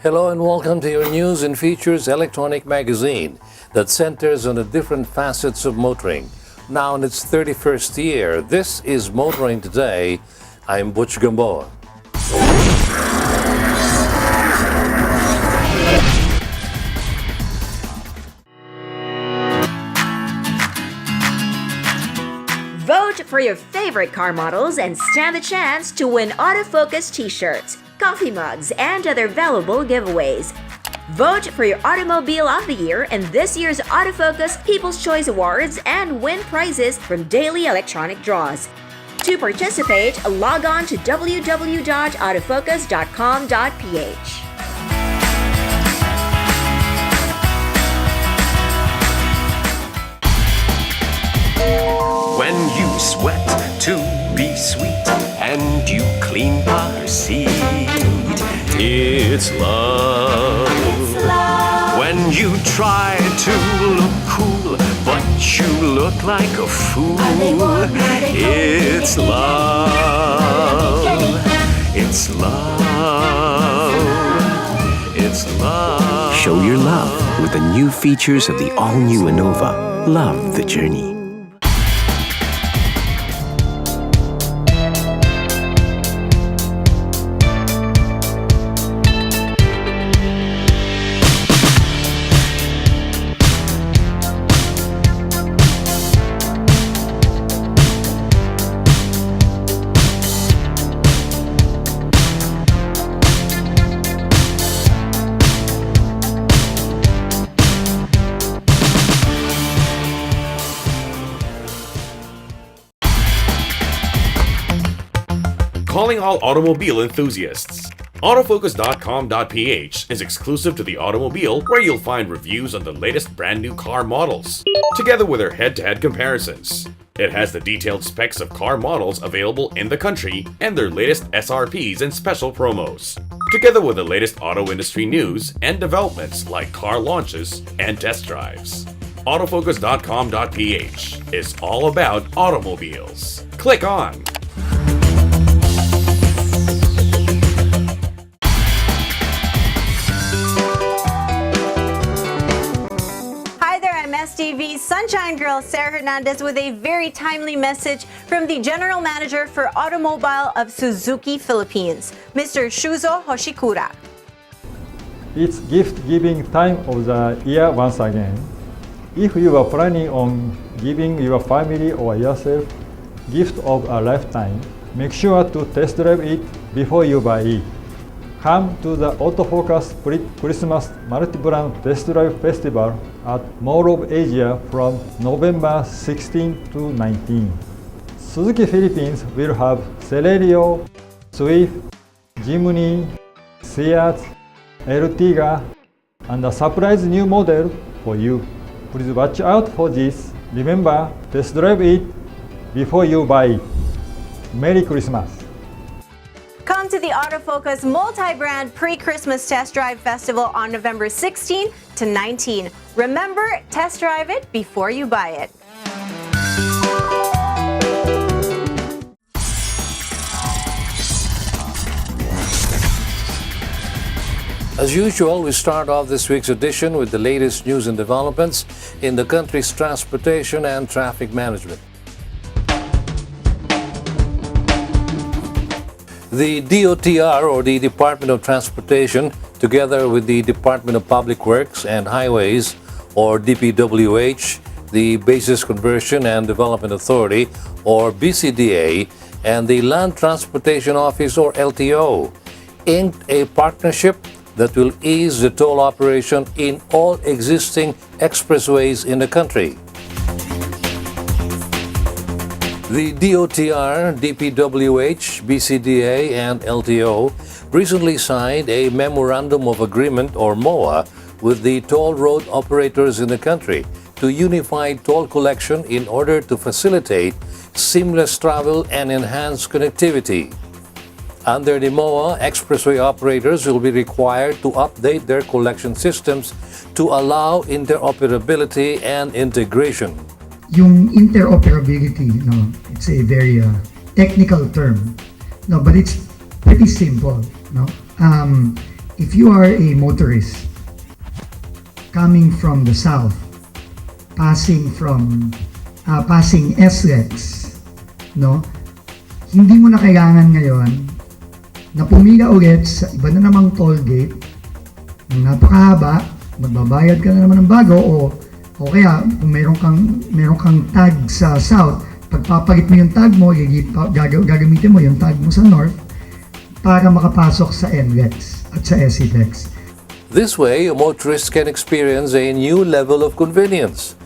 Hello and welcome to your News and Features electronic magazine that centers on the different facets of motoring. Now in its 31st year, this is Motoring Today. I'm Butch Gamboa. Vote for your favorite car models and stand the chance to win autofocus t-shirts, coffee mugs, and other valuable giveaways. Vote for your Automobile of the Year in this year's Autofocus People's Choice Awards and win prizes from daily electronic draws. To participate, log on to www.autofocus.com.ph. When you sweat to be sweet and you clean car seat, it's love. When you try to look cool but you look like a fool, it's love. It's love. It's love. Show your love with the new features of the all-new Innova. Love the journey. Calling all automobile enthusiasts. Autofocus.com.ph is exclusive to the automobile, where you'll find reviews on the latest brand new car models, together with their head-to-head comparisons. It has the detailed specs of car models available in the country and their latest SRPs and special promos, together with the latest auto industry news and developments like car launches and test drives. Autofocus.com.ph is all about automobiles. Click on. STV's Sunshine Girl Sarah Hernandez with a very timely message from the General Manager for Automobile of Suzuki Philippines, Mr. Shuzo Hoshikura. It's gift-giving time of the year once again. If you are planning on giving your family or yourself gift of a lifetime, make sure to test drive it before you buy it. Come to the Autofocus Christmas Multi-Brand Test Drive Festival at Mall of Asia from November 16 to 19. Suzuki Philippines will have Celerio, Swift, Jimny, Seat, Ertiga, and a surprise new model for you. Please watch out for this. Remember, test drive it before you buy it. Merry Christmas! Come to the Autofocus Multi-Brand Pre-Christmas Test Drive Festival on November 16 to 19. Remember, test drive it before you buy it. As usual, we start off this week's edition with the latest news and developments in the country's transportation and traffic management. The DOTR, or the Department of Transportation, together with the Department of Public Works and Highways, or DPWH, the Basis Conversion and Development Authority, or BCDA, and the Land Transportation Office, or LTO, inked a partnership that will ease the toll operation in all existing expressways in the country. The DOTR, DPWH, BCDA, and LTO recently signed a Memorandum of Agreement, or MOA, with the toll road operators in the country to unify toll collection in order to facilitate seamless travel and enhance connectivity. Under the MOA, expressway operators will be required to update their collection systems to allow interoperability and integration. Yung interoperability, it's a very technical term, but it's pretty simple. If you are a motorist coming from the south, passing SLEX, hindi mo na kailangan ngayon na pumila ulit sa iba na namang toll gate ng napakahaba, magbabayad ka na naman ng bago o kaya kung meron kang tag sa south, pagpapalit mo yung tag mo, gagamitin mo yung tag mo sa north para makapasok sa NLEX at sa SCTEX. This way, a motorist can experience a new level of convenience.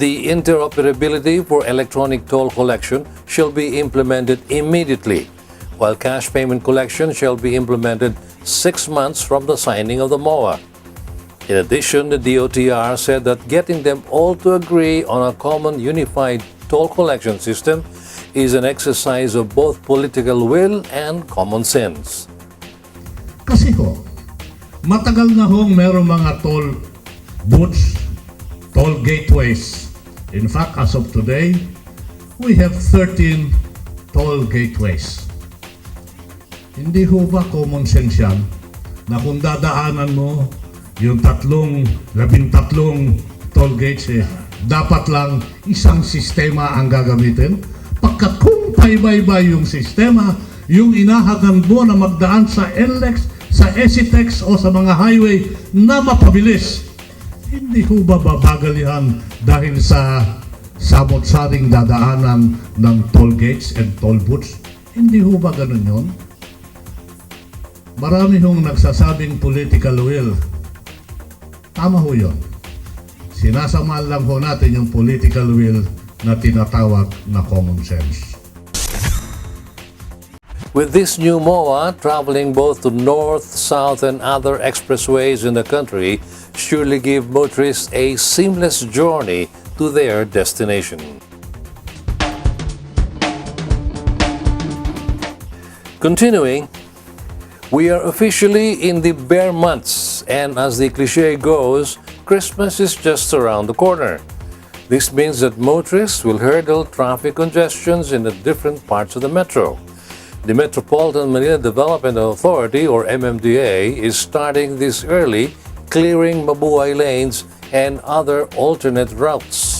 The interoperability for electronic toll collection shall be implemented immediately, while cash payment collection shall be implemented 6 months from the signing of the MOA. In addition, the DOTR said that getting them all to agree on a common unified toll collection system is an exercise of both political will and common sense. Kasi matagal na hong merong mga toll booths, toll gateways. In fact, as of today, we have 13 toll gateways. Hindi ho ba common sense yan na kung dadaanan mo yung 13 toll gates, dapat lang isang sistema ang gagamitin? Pagkat kung paiba-iba yung sistema, yung inahagan mo na magdaan sa NLEX, sa SCTEX o sa mga highway na mapabilis, hindi ho ba babagalihan dahil sa samot-saring dadaanan ng toll gates and toll booths? Hindi ho ba ganun yun? Marami hong nagsasabing political will. Tama ho yun. Sinasamahan lang ho natin yung political will na tinatawag na common sense. With this new MOA, traveling both to north, south, and other expressways in the country surely give motorists a seamless journey to their destination. Continuing, we are officially in the bear months, and as the cliche goes, Christmas is just around the corner. This means that motorists will hurdle traffic congestions in the different parts of the metro. The Metropolitan Manila Development Authority, or MMDA, is starting this early, clearing mabuhay lanes and other alternate routes.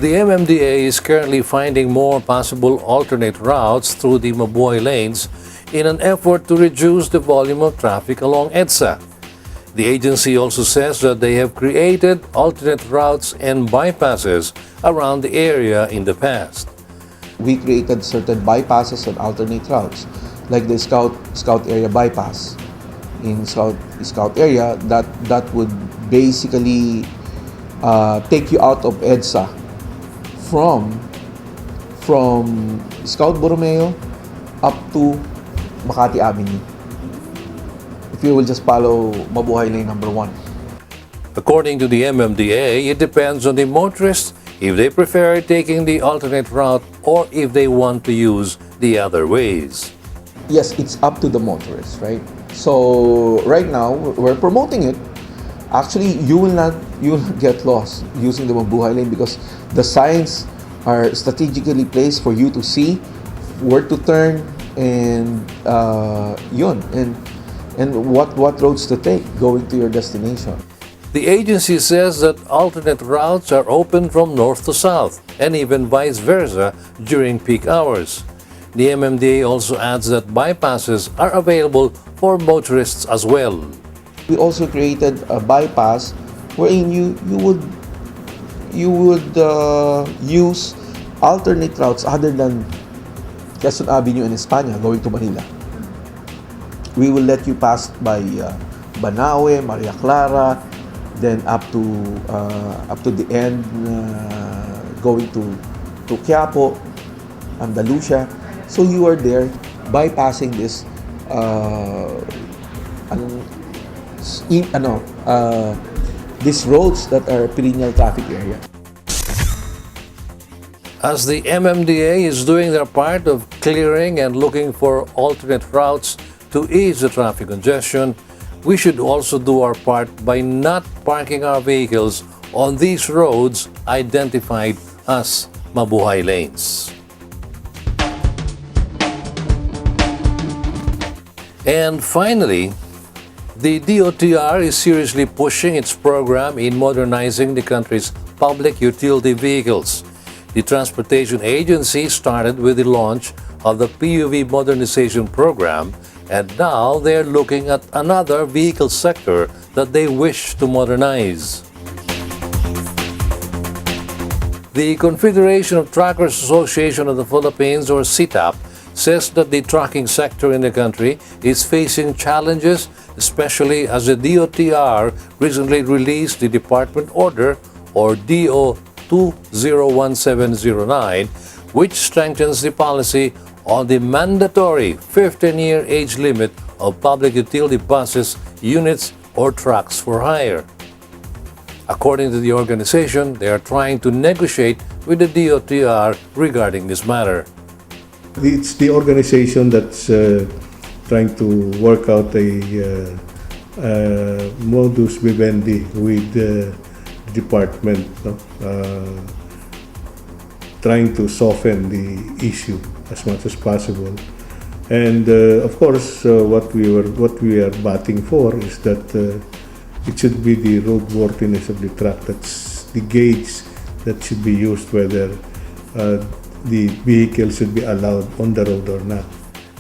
The MMDA is currently finding more possible alternate routes through the mabuhay lanes in an effort to reduce the volume of traffic along EDSA. The agency also says that they have created alternate routes and bypasses around the area in the past. We created certain bypasses and alternate routes, like the Scout area bypass. In Scout area, that would basically take you out of EDSA from Scout Borromeo up to Makati Avenue, if you will just follow Mabuhay Lane number 1. According to the MMDA, it depends on the motorists if they prefer taking the alternate route or if they want to use the other ways. Yes, it's up to the motorists, right? So right now, we're promoting it. Actually, you will not get lost using the Mabuhay Lane because the signs are strategically placed for you to see where to turn and what roads to take going to your destination. The agency says that alternate routes are open from north to south and even vice versa during peak hours. The MMDA also adds that bypasses are available for motorists as well. We also created a bypass wherein you would use alternate routes other than Quezon Avenue and España going to Manila. We will let you pass by Banawe, Maria Clara, then up to the end going to Quiapo, Andalusia. So you are there bypassing this these roads that are perennial traffic area. As the MMDA is doing their part of clearing and looking for alternate routes to ease the traffic congestion, we should also do our part by not parking our vehicles on these roads identified as mabuhay lanes. And finally, the DOTR is seriously pushing its program in modernizing the country's public utility vehicles. The Transportation Agency started with the launch of the PUV Modernization Program, and now they're looking at another vehicle sector that they wish to modernize. The Confederation of Truckers Association of the Philippines, or CTAP, says that the trucking sector in the country is facing challenges, especially as the DOTR recently released the Department Order, or DO 201709, which strengthens the policy on the mandatory 15-year age limit of public utility buses, units, or trucks for hire. According to the organization, they are trying to negotiate with the DOTR regarding this matter. It's the organization that's trying to work out a modus vivendi with the department, no? Trying to soften the issue as much as possible. And of course, what we are batting for is that it should be the roadworthiness of the truck. That's the gauge that should be used, whether the vehicle should be allowed on the road or not.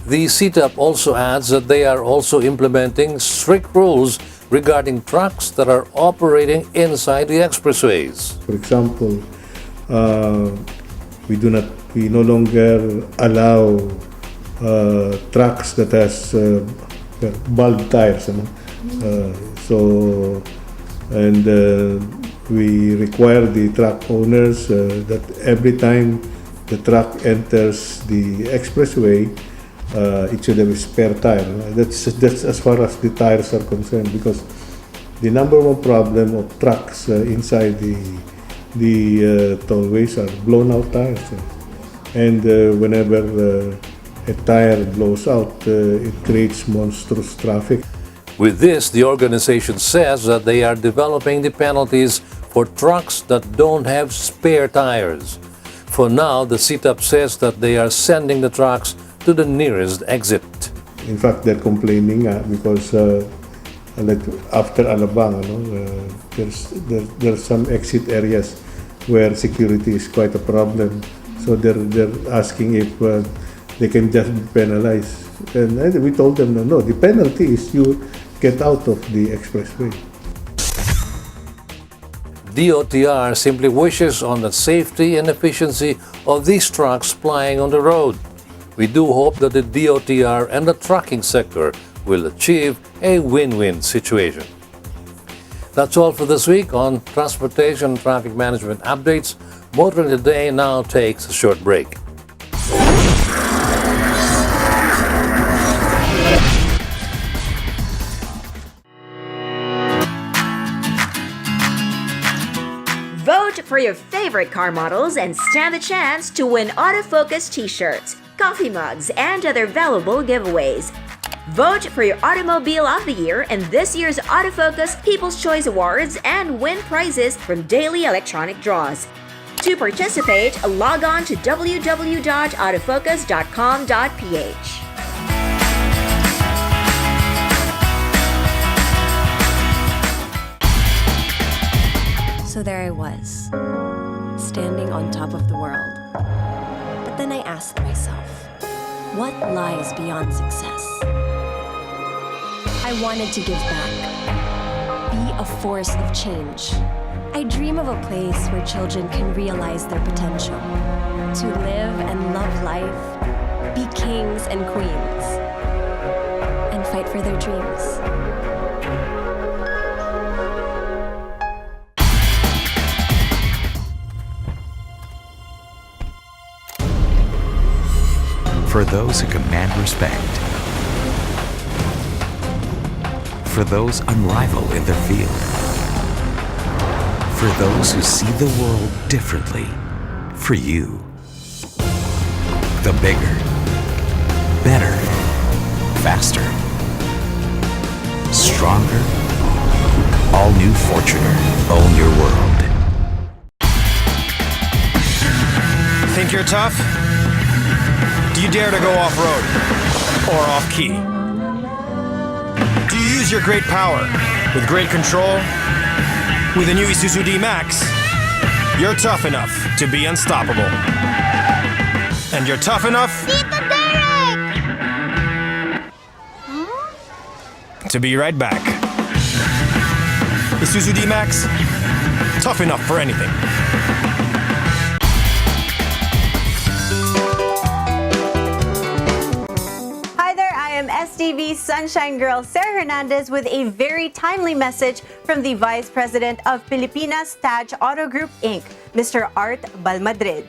The CTAP also adds that they are also implementing strict rules regarding trucks that are operating inside the expressways. For example, we no longer allow trucks that has bulb tires, we require the truck owners that every time the truck enters the expressway, it should have a spare tire. That's as far as the tires are concerned, because the number one problem of trucks inside the tollways are blown out tires. And whenever a tire blows out, it creates monstrous traffic. With this, the organization says that they are developing the penalties for trucks that don't have spare tires. For now, the CTAP says that they are sending the trucks to the nearest exit. In fact, they're complaining because after Alabang, there's some exit areas where security is quite a problem. So they're asking if they can just be penalized. And we told them, no, the penalty is you get out of the expressway. DOTR simply wishes on the safety and efficiency of these trucks plying on the road. We do hope that the DOTR and the trucking sector will achieve a win-win situation. That's all for this week on Transportation and Traffic Management Updates. Motoring Today now takes a short break. Vote for your favorite car models and stand the chance to win autofocus t-shirts, coffee mugs, and other valuable giveaways. Vote for your Automobile of the Year in this year's Autofocus People's Choice Awards and win prizes from daily electronic draws. To participate, log on to www.autofocus.com.ph. So there I was, standing on top of the world. But then I asked myself, what lies beyond success? I wanted to give back, be a force of change. I dream of a place where children can realize their potential, to live and love life, be kings and queens, and fight for their dreams. For those who command respect. For those unrivaled in their field. For those who see the world differently. For you. The bigger, better, faster, stronger, all-new Fortuner. Own your world. Think you're tough? Do you dare to go off-road or off-key? Do you use your great power with great control? With the new Isuzu D-Max, you're tough enough to be unstoppable. And you're tough enough to be right back. Isuzu D-Max, tough enough for anything. Hi there, I am STV Sunshine Girl Sarah Hernandez with a very timely message from the Vice President of Pilipinas Taj Auto Group Inc., Mr. Art Balmadrid.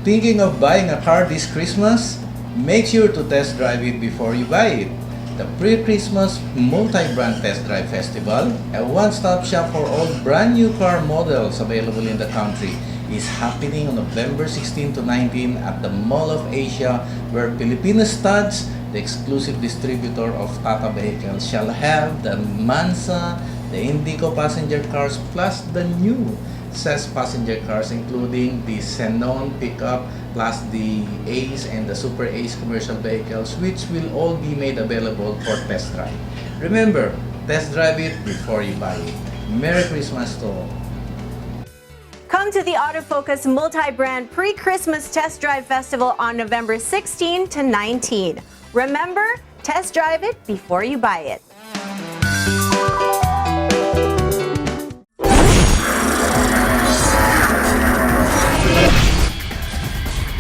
Thinking of buying a car this Christmas? Make sure to test drive it before you buy it. The Pre-Christmas Multi-Brand Test Drive Festival, a one-stop shop for all brand new car models available in the country, is happening on November 16 to 19 at the Mall of Asia, where Pilipinas Taj, the exclusive distributor of Tata vehicles, shall have the Mansa, the Indigo passenger cars, plus the new CES passenger cars, including the Xenon pickup, plus the Ace and the Super Ace commercial vehicles, which will all be made available for test drive. Remember, test drive it before you buy it. Merry Christmas to all. Come to the Autofocus Multi-Brand Pre-Christmas Test Drive Festival on November 16 to 19. Remember, test drive it before you buy it.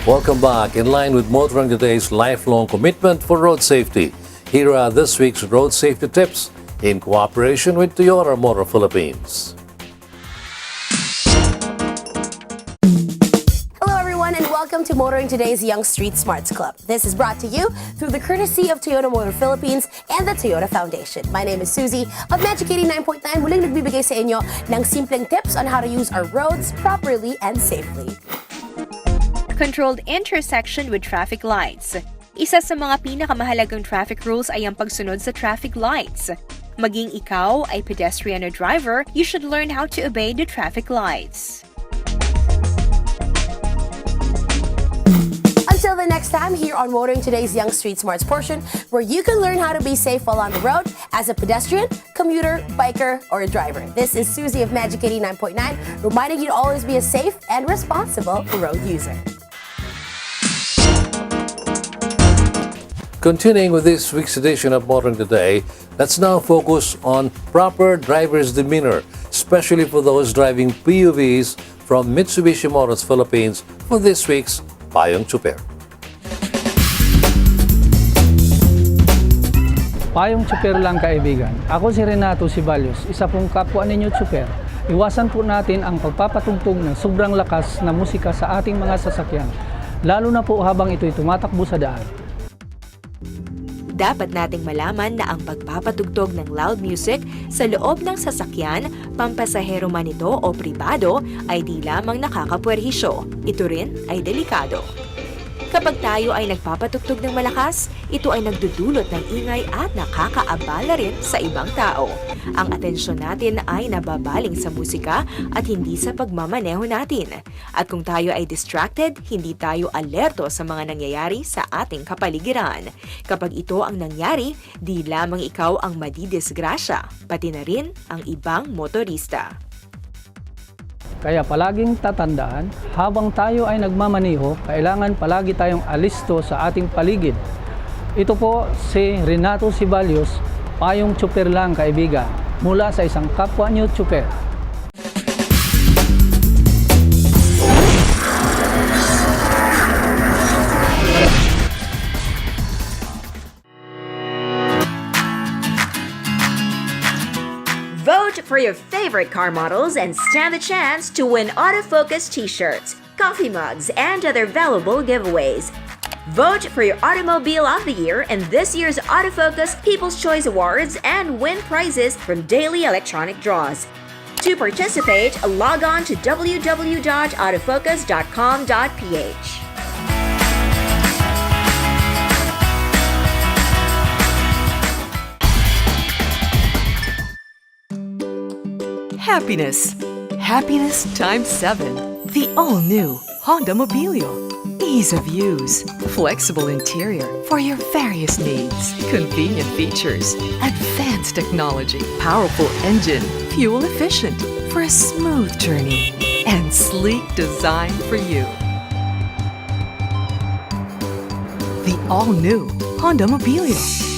Welcome back. In line with Motoring Today's lifelong commitment for road safety, here are this week's road safety tips in cooperation with Toyota Motor Philippines. Hello everyone and welcome to Motoring Today's Young Street Smarts Club. This is brought to you through the courtesy of Toyota Motor Philippines and the Toyota Foundation. My name is Susie of Magic 89.9. Muling nagbibigay sa inyo ng simpleng tips on how to use our roads properly and safely. Controlled intersection with traffic lights. Isa sa mga pinakamahalagang traffic rules ay ang pagsunod sa traffic lights. Maging ikaw ay pedestrian or driver, you should learn how to obey the traffic lights. Until the next time here on Motoring Today's Young Street Smarts portion, where you can learn how to be safe while on the road as a pedestrian, commuter, biker, or a driver. This is Susie of Magic 89.9, reminding you to always be a safe and responsible road user. Continuing with this week's edition of Motoring Today, let's now focus on proper driver's demeanor, especially for those driving PUVs from Mitsubishi Motors Philippines for this week's Payong Tsuper. Payong Tsuper lang kaibigan. Ako si Renato Sibalios, isa pong kapwa ninyo tsuper. Iwasan po natin ang pagpapatugtog ng sobrang lakas na musika sa ating mga sasakyan, lalo na po habang ito'y tumatakbo sa daan. Dapat nating malaman na ang pagpapatugtog ng loud music sa loob ng sasakyan, pampasahero man ito o pribado, ay di lamang nakakapwerhisyo. Ito rin ay delikado. Kapag tayo ay nagpapatugtog ng malakas, ito ay nagdudulot ng ingay at nakakaabala rin sa ibang tao. Ang atensyon natin ay nababaling sa musika at hindi sa pagmamaneho natin. At kung tayo ay distracted, hindi tayo alerto sa mga nangyayari sa ating kapaligiran. Kapag ito ang nangyari, di lamang ikaw ang madidisgrasya, pati na rin ang ibang motorista. Kaya palaging tatandaan, habang tayo ay nagmamaniho, kailangan palagi tayong alisto sa ating paligid. Ito po si Renato Sibalios, Payong Tsuper lang kaibigan, mula sa isang kapwa niyo tsuper. Vote for your favorite car models and stand the chance to win Autofocus t-shirts, coffee mugs, and other valuable giveaways. Vote for your Automobile of the Year in this year's Autofocus People's Choice Awards and win prizes from daily electronic draws. To participate, log on to www.autofocus.com.ph. Happiness. Happiness times 7. The all-new Honda Mobilio. Ease of use. Flexible interior for your various needs. Convenient features. Advanced technology. Powerful engine. Fuel efficient for a smooth journey. And sleek design for you. The all-new Honda Mobilio.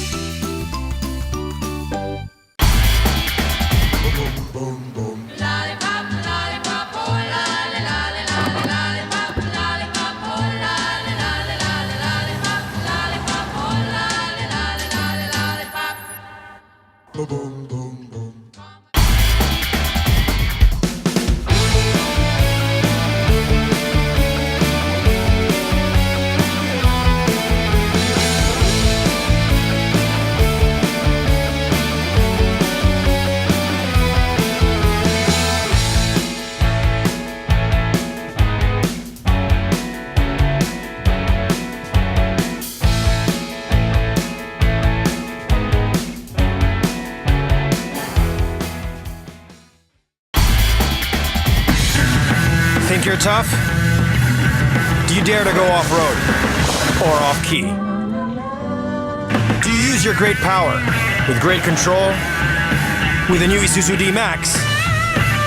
Think you're tough? Do you dare to go off-road or off-key? Do you use your great power with great control? With the new Isuzu D-Max,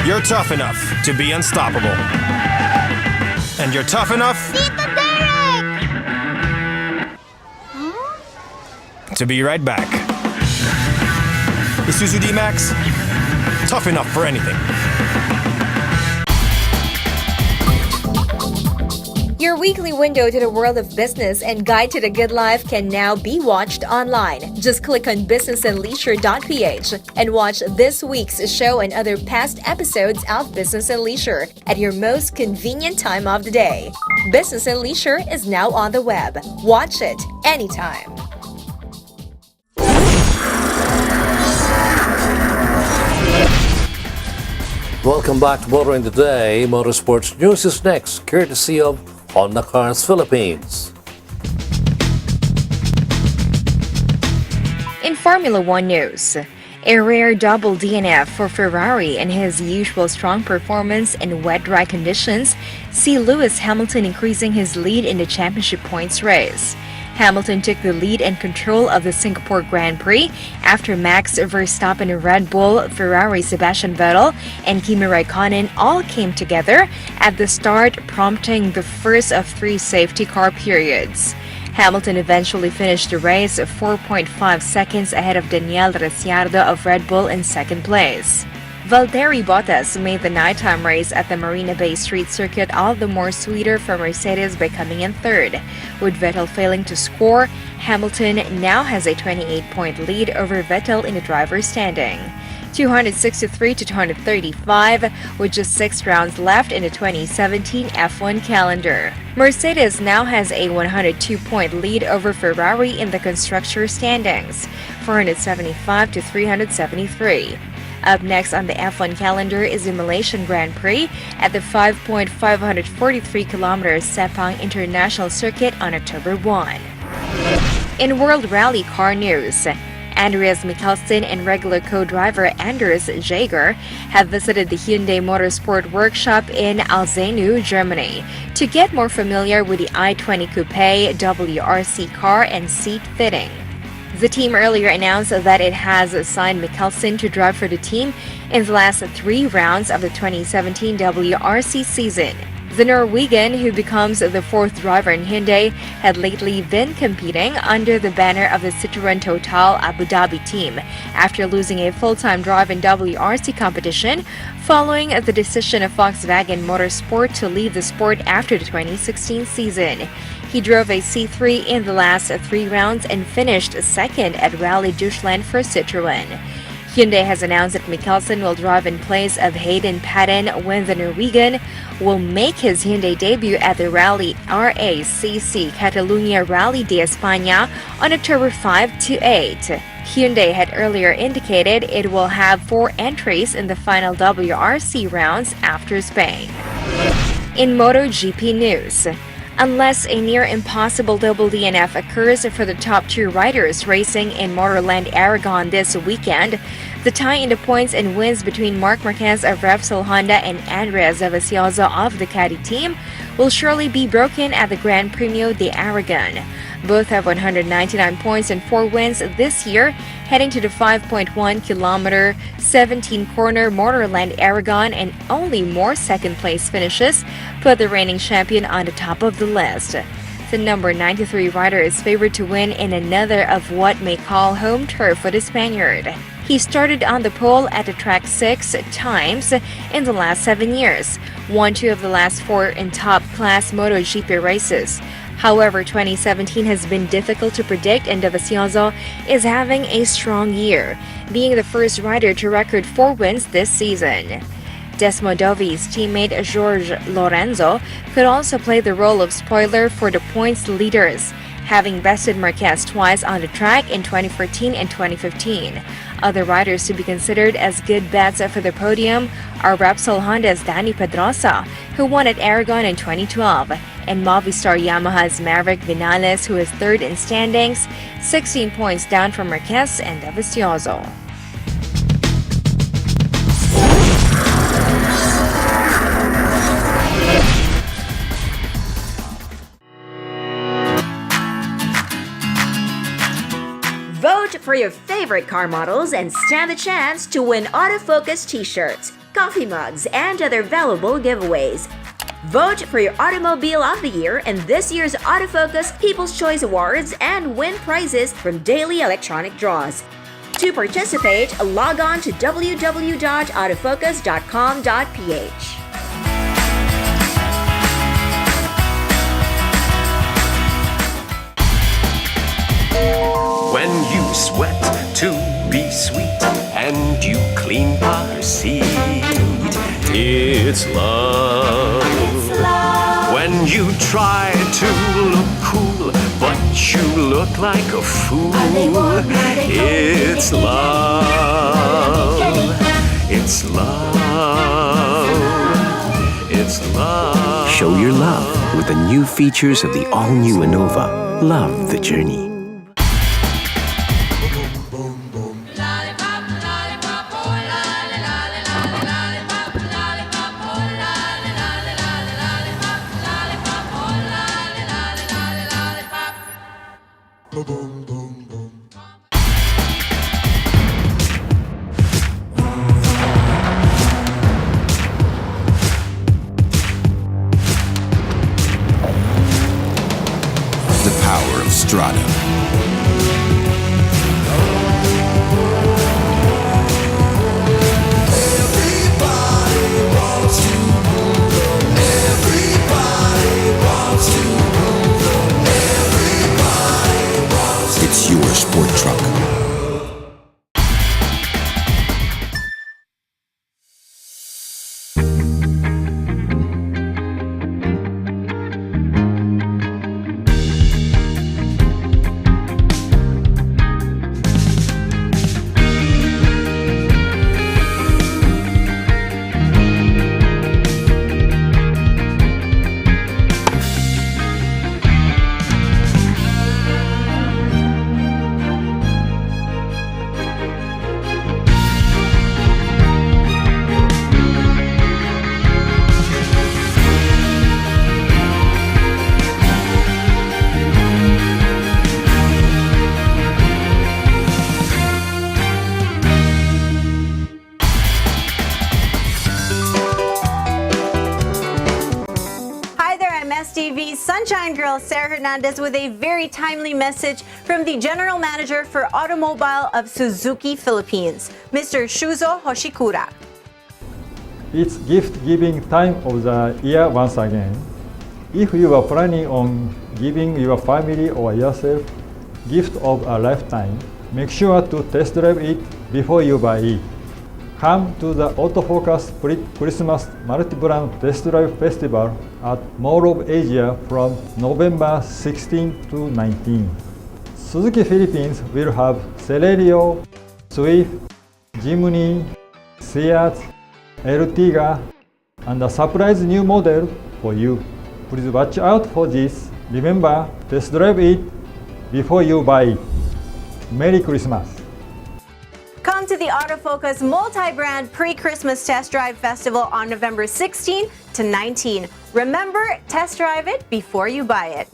you're tough enough to be unstoppable. And you're tough enough to be right back. Isuzu D-Max, tough enough for anything. Your weekly window to the world of business and guide to the good life can now be watched online. Just click on businessandleisure.ph and watch this week's show and other past episodes of Business and Leisure at your most convenient time of the day. Business and Leisure is now on the web. Watch it anytime. Welcome back to Motoring Today. Motorsports News is next, courtesy of Honda Cars Philippines. In Formula One news, a rare double DNF for Ferrari and his usual strong performance in wet-dry conditions see Lewis Hamilton increasing his lead in the championship points race. Hamilton took the lead and control of the Singapore Grand Prix after Max Verstappen, Red Bull, Ferrari, Sebastian Vettel, and Kimi Raikkonen all came together at the start, prompting the first of 3 safety car periods. Hamilton eventually finished the race 4.5 seconds ahead of Daniel Ricciardo of Red Bull in second place. Valtteri Bottas made the nighttime race at the Marina Bay Street Circuit all the more sweeter for Mercedes by coming in third. With Vettel failing to score, Hamilton now has a 28-point lead over Vettel in the driver's standing. 263 to 235, with just 6 rounds left in the 2017 F1 calendar. Mercedes now has a 102-point lead over Ferrari in the constructors standings, 475 to 373. Up next on the F1 calendar is the Malaysian Grand Prix at the 5.543km Sepang International Circuit on October 1. In World Rally Car news, Andreas Mikkelsen and regular co-driver Anders Jaeger have visited the Hyundai Motorsport Workshop in Alzenu, Germany, to get more familiar with the i20 Coupe WRC car and seat fitting. The team earlier announced that it has assigned Mikkelsen to drive for the team in the last 3 rounds of the 2017 WRC season. The Norwegian, who becomes the 4th driver in Hyundai, had lately been competing under the banner of the Citroën Total Abu Dhabi team after losing a full-time drive in WRC competition following the decision of Volkswagen Motorsport to leave the sport after the 2016 season. He drove a C3 in the last 3 rounds and finished second at Rally Deutschland for Citroën. Hyundai has announced that Mikkelsen will drive in place of Hayden Paddon when the Norwegian will make his Hyundai debut at the Rally RACC Catalunya Rally de España on October 5 to 8. Hyundai had earlier indicated it will have 4 entries in the final WRC rounds after Spain. In MotoGP news, unless a near impossible double DNF occurs for the top 2 riders racing in Motorland Aragon this weekend, the tie in the points and wins between Marc Marquez of Repsol Honda and Andrea Dovizioso of the Caddy team will surely be broken at the Gran Premio de Aragon. Both have 199 points and 4 wins this year, heading to the 5.1-kilometer, 17-corner Motorland Aragon, and only more second-place finishes put the reigning champion on the top of the list. The number 93 rider is favored to win in another of what may call home turf for the Spaniard. He started on the pole at the track 6 times in the last 7 years, won 2 of the last 4 in top-class MotoGP races. However, 2017 has been difficult to predict, and Dovizioso is having a strong year, being the first rider to record 4 wins this season. Desmodovi's teammate Jorge Lorenzo could also play the role of spoiler for the points leaders, having bested Marquez twice on the track in 2014 and 2015. Other riders to be considered as good bets for the podium are Repsol Honda's Dani Pedrosa, who won at Aragon in 2012, and Movistar Yamaha's Maverick Vinales, who is 3rd in standings, 16 points down from Marquez and Dovizioso. Vote for your favorite car models and stand the chance to win autofocus t-shirts, coffee mugs, and other valuable giveaways. Vote for your Automobile of the Year in this year's Autofocus People's Choice Awards and win prizes from daily electronic draws. To participate, log on to www.autofocus.com.ph. When you sweat to be sweet and you clean car seat, it's love. When you try to look cool but you look like a fool, it's love. It's love. It's love. Show your love with the new features of the all-new Innova. Love the journey. The power of Strada. It's your sport truck. STV's Sunshine Girl, Sarah Hernandez, with a very timely message from the General Manager for Automobile of Suzuki Philippines, Mr. Shuzo Hoshikura. It's gift-giving time of the year once again. If you are planning on giving your family or yourself gift of a lifetime, make sure to test drive it before you buy it. Come to the Autofocus Christmas Multi-Brand Test Drive Festival at Mall of Asia from November 16 to 19. Suzuki Philippines will have Celerio, Swift, Jimny, Seat, Ertiga, and a surprise new model for you. Please watch out for this. Remember, test drive it before you buy it. Merry Christmas! Come to the Autofocus Multi-Brand Pre-Christmas Test Drive Festival on November 16 to 19. Remember, test drive it before you buy it.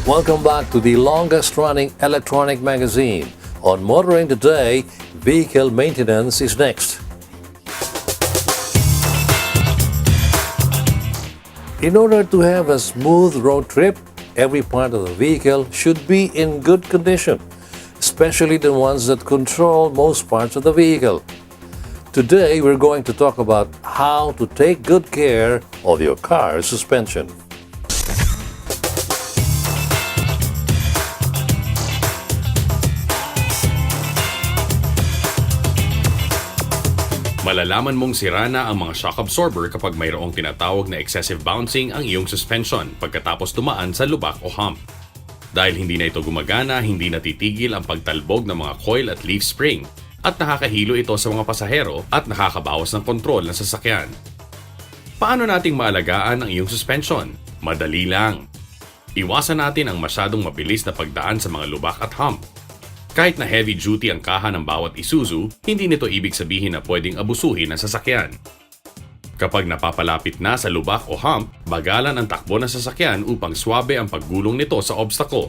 Welcome back to the longest-running electronic magazine. On Motoring Today, vehicle maintenance is next. In order to have a smooth road trip, every part of the vehicle should be in good condition, especially the ones that control most parts of the vehicle. Today, we're going to talk about how to take good care of your car's suspension. Malalaman mong sira na ang mga shock absorber kapag mayroong tinatawag na excessive bouncing ang iyong suspension pagkatapos dumaan sa lubak o hump. Dahil hindi na ito gumagana, hindi natitigil ang pagtalbog ng mga coil at leaf spring at nakakahilo ito sa mga pasahero at nakakabawas ng kontrol ng sasakyan. Paano nating maalagaan ang iyong suspension? Madali lang. Iwasan natin ang masyadong mabilis na pagdaan sa mga lubak at hump. Kahit na heavy duty ang kaha ng bawat Isuzu, hindi nito ibig sabihin na pwedeng abusuhin ang sasakyan. Kapag napapalapit na sa lubak o hump, bagalan ang takbo ng sasakyan upang swabe ang paggulong nito sa obstacle.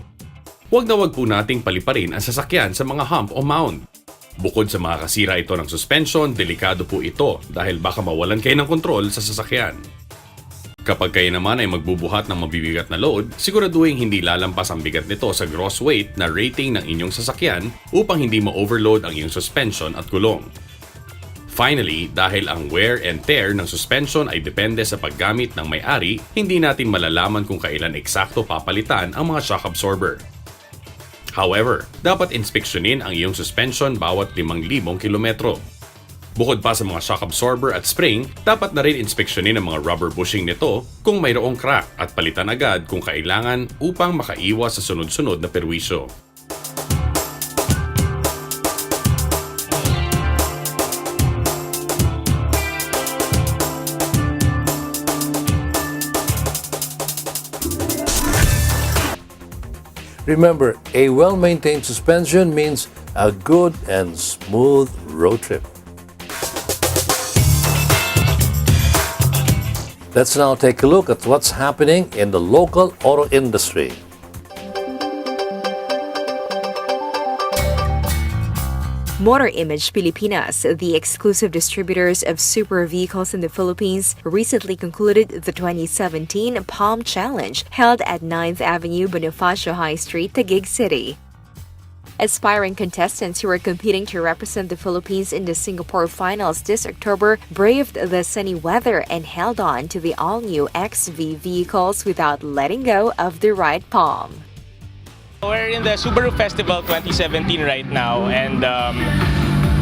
Huwag na huwag po nating paliparin ang sasakyan sa mga hump o mound. Bukod sa makakasira ito ng suspension, delikado po ito dahil baka mawalan kayo ng kontrol sa sasakyan. Kapag kayo naman ay magbubuhat ng mabibigat na load, siguraduhin hindi lalampas ang bigat nito sa gross weight na rating ng inyong sasakyan upang hindi ma-overload ang iyong suspension at gulong. Finally, dahil ang wear and tear ng suspension ay depende sa paggamit ng may-ari, hindi natin malalaman kung kailan eksakto papalitan ang mga shock absorber. However, dapat inspeksyonin ang iyong suspension bawat 5,000 kilometro. Bukod pa sa mga shock absorber at spring, dapat na rin inspeksyonin ang mga rubber bushing nito kung mayroong crack at palitan agad kung kailangan upang makaiwas sa sunod-sunod na perwisyo. Remember, a well-maintained suspension means a good and smooth road trip. Let's now take a look at what's happening in the local auto industry. Motor Image Pilipinas, the exclusive distributors of super vehicles in the Philippines, recently concluded the 2017 Palm Challenge held at 9th Avenue, Bonifacio High Street, Taguig City. Aspiring contestants who were competing to represent the Philippines in the Singapore finals this October braved the sunny weather and held on to the all-new XV vehicles without letting go of the right palm. We're in the Subaru Festival 2017 right now, and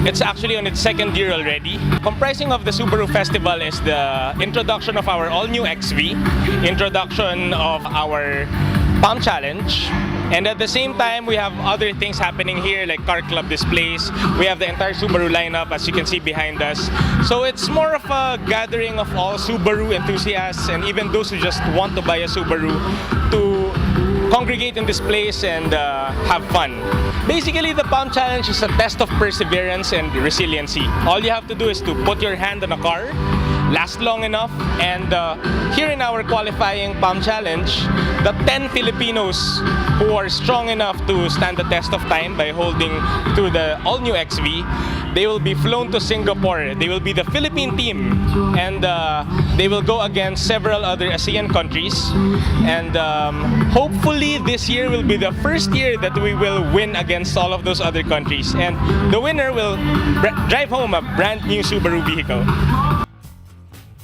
it's actually on its second year already. Comprising of the Subaru Festival is the introduction of our all-new XV, introduction of our Palm Challenge, and at the same time we have other things happening here like car club displays. We have the entire Subaru lineup, as you can see behind us. So it's more of a gathering of all Subaru enthusiasts and even those who just want to buy a Subaru to congregate in this place and have fun. Basically, the Palm Challenge is a test of perseverance and resiliency. All you have to do is to put your hand on a car, last long enough, and here in our qualifying Palm Challenge, the 10 Filipinos who are strong enough to stand the test of time by holding through the all-new XV, they will be flown to Singapore. They will be the Philippine team, and they will go against several other ASEAN countries. And hopefully this year will be the first year that we will win against all of those other countries. And the winner will drive home a brand new Subaru vehicle.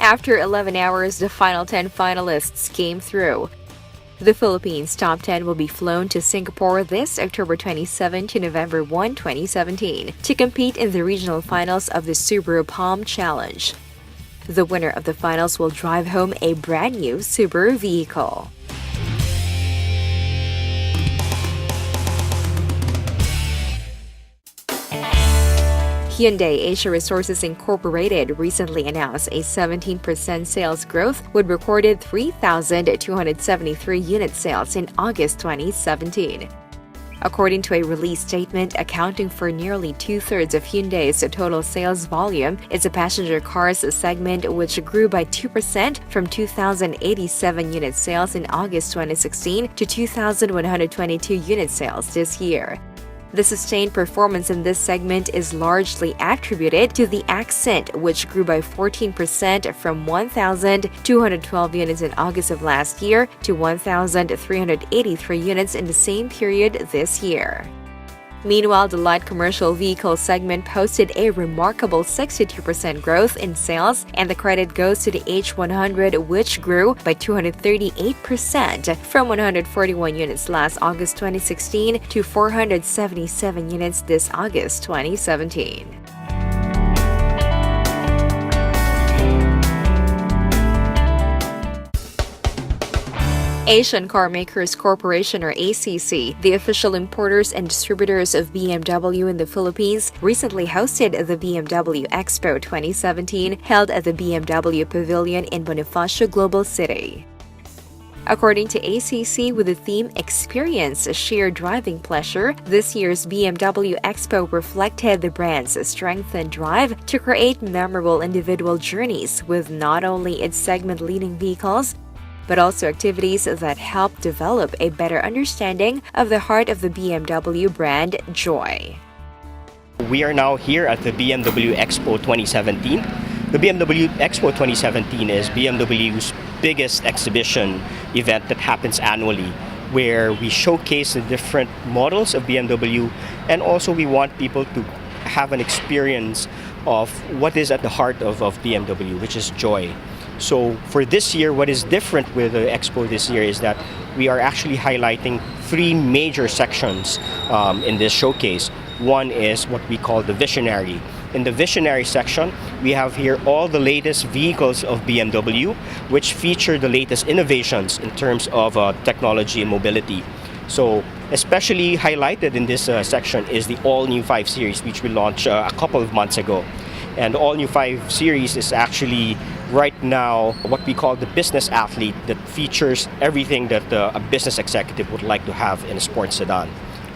After 11 hours, the final 10 finalists came through. The Philippines' top 10 will be flown to Singapore this October 27 to November 1, 2017, to compete in the regional finals of the Subaru Palm Challenge. The winner of the finals will drive home a brand new Subaru vehicle. Hyundai Asia Resources Incorporated recently announced a 17% sales growth with recorded 3,273 unit sales in August 2017. According to a release statement, accounting for nearly two-thirds of Hyundai's total sales volume is the passenger cars segment, which grew by 2% from 2,087 unit sales in August 2016 to 2,122 unit sales this year. The sustained performance in this segment is largely attributed to the Accent, which grew by 14% from 1,212 units in August of last year to 1,383 units in the same period this year. Meanwhile, the light commercial vehicle segment posted a remarkable 62% growth in sales, and the credit goes to the H100, which grew by 238% from 141 units last August 2016 to 477 units this August 2017. Asian Carmakers Corporation, or ACC, the official importers and distributors of BMW in the Philippines, recently hosted the BMW Expo 2017 held at the BMW Pavilion in Bonifacio Global City. According to ACC, with the theme Experience Sheer Driving Pleasure, this year's BMW Expo reflected the brand's strength and drive to create memorable individual journeys with not only its segment-leading vehicles, but also activities that help develop a better understanding of the heart of the BMW brand, joy. We are now here at the BMW Expo 2017. The BMW Expo 2017 is BMW's biggest exhibition event that happens annually, where we showcase the different models of BMW, and also we want people to have an experience of what is at the heart of BMW, which is joy. So for this year, what is different with the Expo this year is that we are actually highlighting three major sections in this showcase. One is what we call the Visionary. In the Visionary section, we have here all the latest vehicles of BMW, which feature the latest innovations in terms of technology and mobility. So especially highlighted in this section is the all-new 5 Series, which we launched a couple of months ago. And the all-new 5 Series is actually right now what we call the business athlete, that features everything that a business executive would like to have in a sports sedan.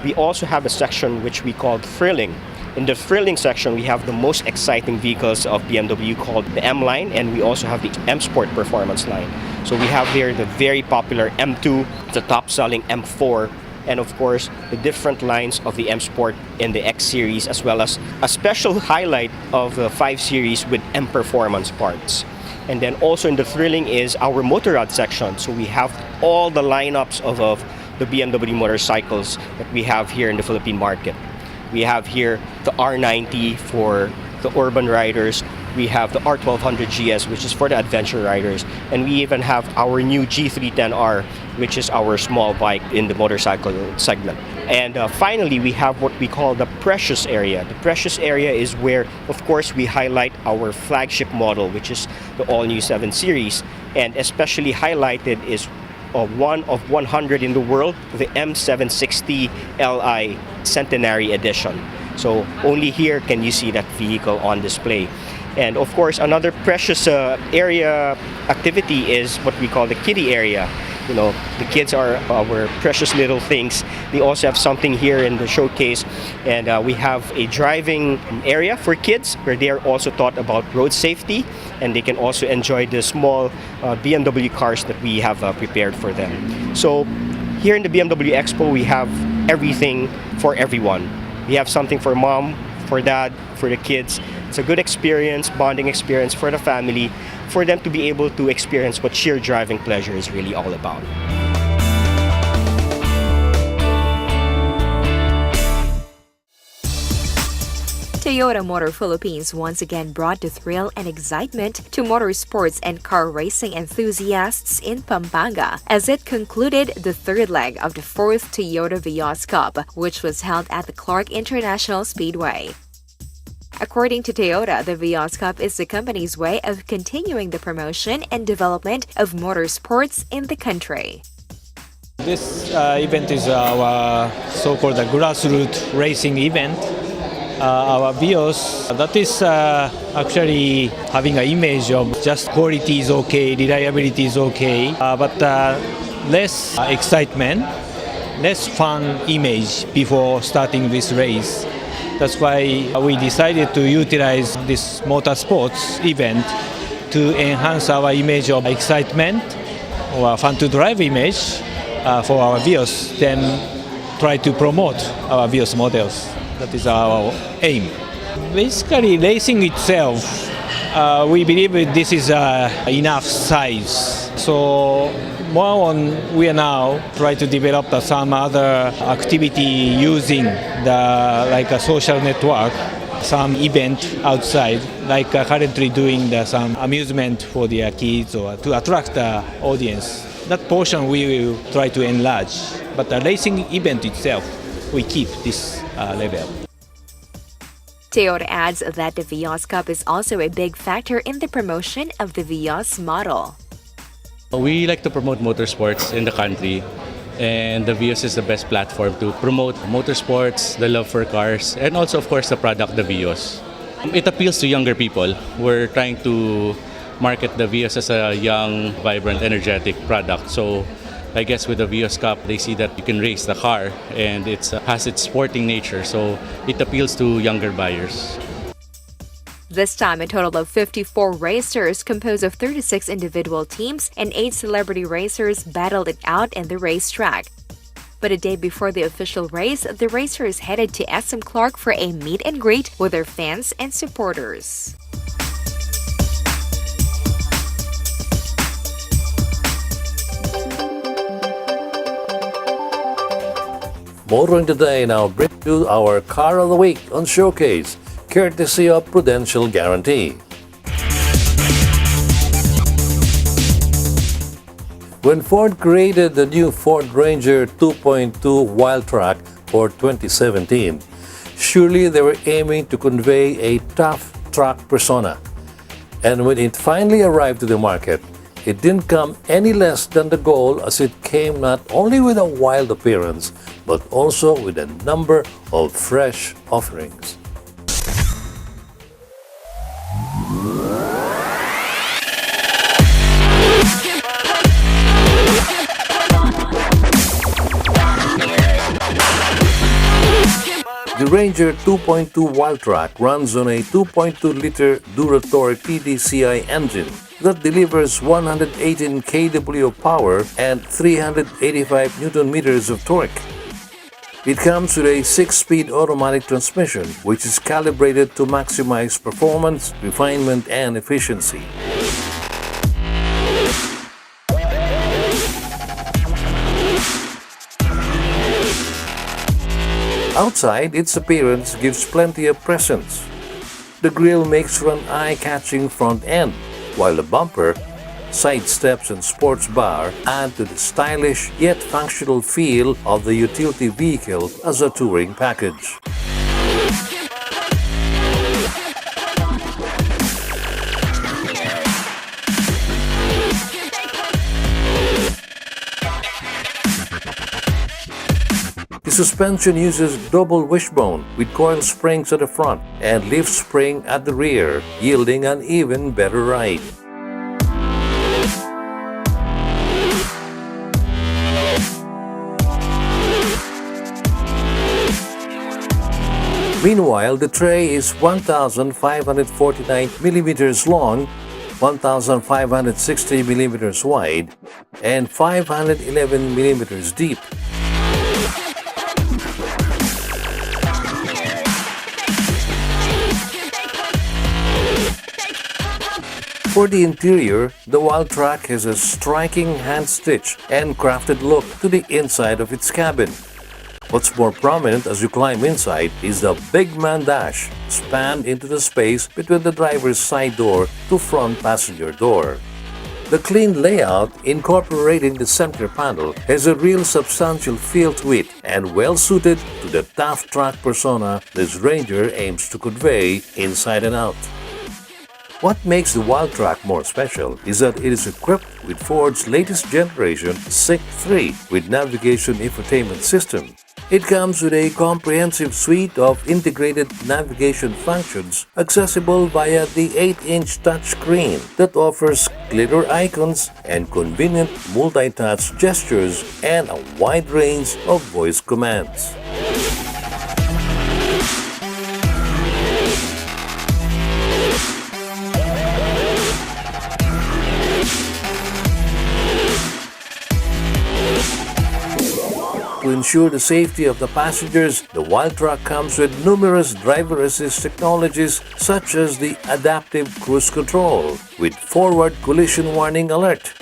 We also have a section which we call Thrilling. In the Thrilling section, we have the most exciting vehicles of BMW called the M line, and we also have the M Sport Performance line. So we have here the very popular M2, the top-selling M4, and of course the different lines of the M Sport in the X Series, as well as a special highlight of the 5 Series with M Performance parts. And then also in the Thrilling is our Motorrad section. So we have all the lineups of the BMW motorcycles that we have here in the Philippine market. We have here the R90 for the urban riders. We have the R1200 GS, which is for the adventure riders. And we even have our new G310R, which is our small bike in the motorcycle segment. And finally, we have what we call the Precious Area. The Precious Area is where, of course, we highlight our flagship model, which is the all-new 7 Series. And especially highlighted is one of 100 in the world, the M760 Li Centenary Edition. So only here can you see that vehicle on display. And of course, another precious area activity is what we call the kiddie area. You know, the kids are our precious little things. They also have something here in the showcase, and we have a driving area for kids where they are also taught about road safety, and they can also enjoy the small BMW cars that we have prepared for them. So here in the BMW Expo, we have everything for everyone. We have something for mom, for dad, for the kids. It's a good experience, bonding experience for the family, for them to be able to experience what sheer driving pleasure is really all about. Toyota Motor Philippines once again brought the thrill and excitement to motorsports and car racing enthusiasts in Pampanga as it concluded the third leg of the 4th Toyota Vios Cup, which was held at the Clark International Speedway. According to Toyota, the Vios Cup is the company's way of continuing the promotion and development of motorsports in the country. This event is our so-called grassroots racing event. Our Vios, that is actually having an image of just quality is okay, reliability is okay, but less excitement, less fun image before starting this race. That's why we decided to utilize this motorsports event to enhance our image of excitement or fun to drive image for our Vios, then try to promote our Vios models. That is our aim. Basically, racing itself, we believe this is enough size. So more on, we are now trying to develop some other activity using like a social network, some event outside, like currently doing some amusement for their kids or to attract the audience. That portion we will try to enlarge, but the racing event itself, we keep this level. Toyota adds that the Vios Cup is also a big factor in the promotion of the Vios model. We like to promote motorsports in the country, and the Vios is the best platform to promote motorsports, the love for cars, and also, of course, the product, the Vios. It appeals to younger people. We're trying to market the Vios as a young, vibrant, energetic product. So I guess with the Vios Cup, they see that you can race the car and it has its sporting nature, so it appeals to younger buyers. This time, a total of 54 racers composed of 36 individual teams and 8 celebrity racers battled it out in the racetrack. But a day before the official race, the racers headed to SM Clark for a meet and greet with their fans and supporters. Motoring Today now brings you our Car of the Week on Showcase, courtesy of Prudential Guarantee. When Ford created the new Ford Ranger 2.2 Wildtrak for 2017, surely they were aiming to convey a tough truck persona. And when it finally arrived to the market, it didn't come any less than the goal, as it came not only with a wild appearance, but also with a number of fresh offerings. The Ranger 2.2 Wildtrak runs on a 2.2-liter Durator TDCi engine that delivers 118 kW of power and 385 Nm of torque. It comes with a 6-speed automatic transmission, which is calibrated to maximize performance, refinement, and efficiency. Outside, its appearance gives plenty of presence. The grille makes for an eye-catching front end, while the bumper, side steps, and sports bar add to the stylish yet functional feel of the utility vehicle as a touring package. The suspension uses double wishbone with coil springs at the front and leaf spring at the rear, yielding an even better ride. Meanwhile, the tray is 1,549 millimeters long, 1,560 millimeters wide, and 511 millimeters deep. For the interior, the Wildtrak has a striking hand-stitched and crafted look to the inside of its cabin. What's more prominent as you climb inside is the Big Man Dash, spanned into the space between the driver's side door to front passenger door. The clean layout incorporating the center panel has a real substantial feel to it and well suited to the tough track persona this Ranger aims to convey inside and out. What makes the Wildtrak more special is that it is equipped with Ford's latest generation SYNC 3 with navigation infotainment system. It comes with a comprehensive suite of integrated navigation functions accessible via the 8-inch touchscreen that offers glitter icons and convenient multi-touch gestures and a wide range of voice commands. To ensure the safety of the passengers, the Wildtrak comes with numerous driver assist technologies such as the adaptive cruise control with forward collision warning alert,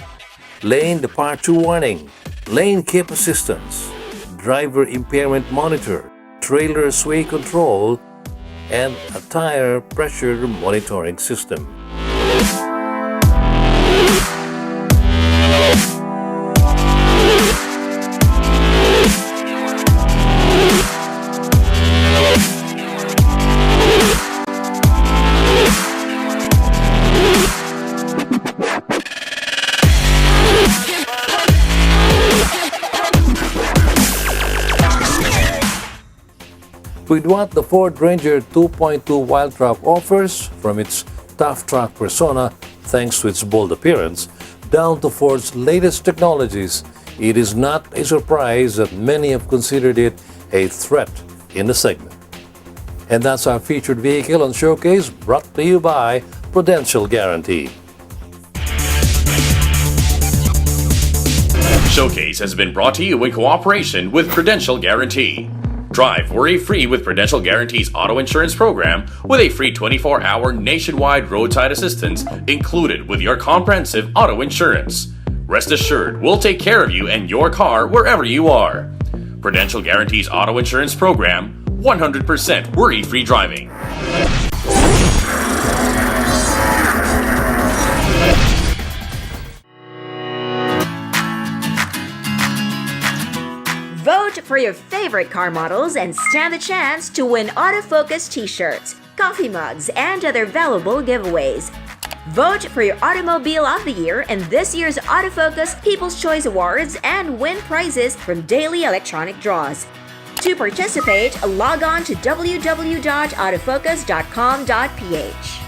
lane departure warning, lane keep assistance, driver impairment monitor, trailer sway control, and a tire pressure monitoring system. With what the Ford Ranger 2.2 Wildtrak offers, from its tough track persona thanks to its bold appearance, down to Ford's latest technologies, it is not a surprise that many have considered it a threat in the segment. And that's our featured vehicle on Showcase, brought to you by Prudential Guarantee. Showcase has been brought to you in cooperation with Prudential Guarantee. Drive worry-free with Prudential Guarantee's auto insurance program with a free 24-hour nationwide roadside assistance included with your comprehensive auto insurance. Rest assured, we'll take care of you and your car wherever you are. Prudential Guarantee's auto insurance program, 100% worry-free driving. Vote for your favorite car models and stand the chance to win autofocus t-shirts, coffee mugs, and other valuable giveaways. Vote for your Automobile of the Year in this year's Autofocus People's Choice Awards and win prizes from daily electronic draws. To participate, log on to www.autofocus.com.ph.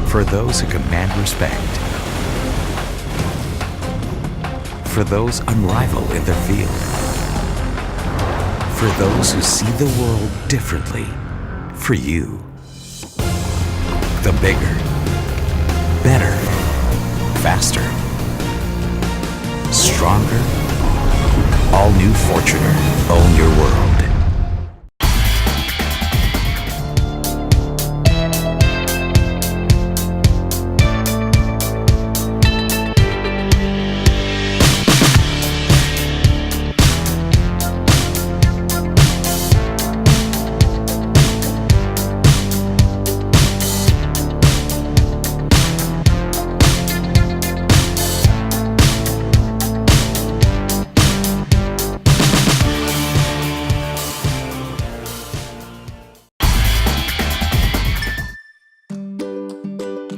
For those who command respect. For those unrivaled in their field. For those who see the world differently. For you. The bigger, better, faster, stronger, all-new Fortuner. Own your world.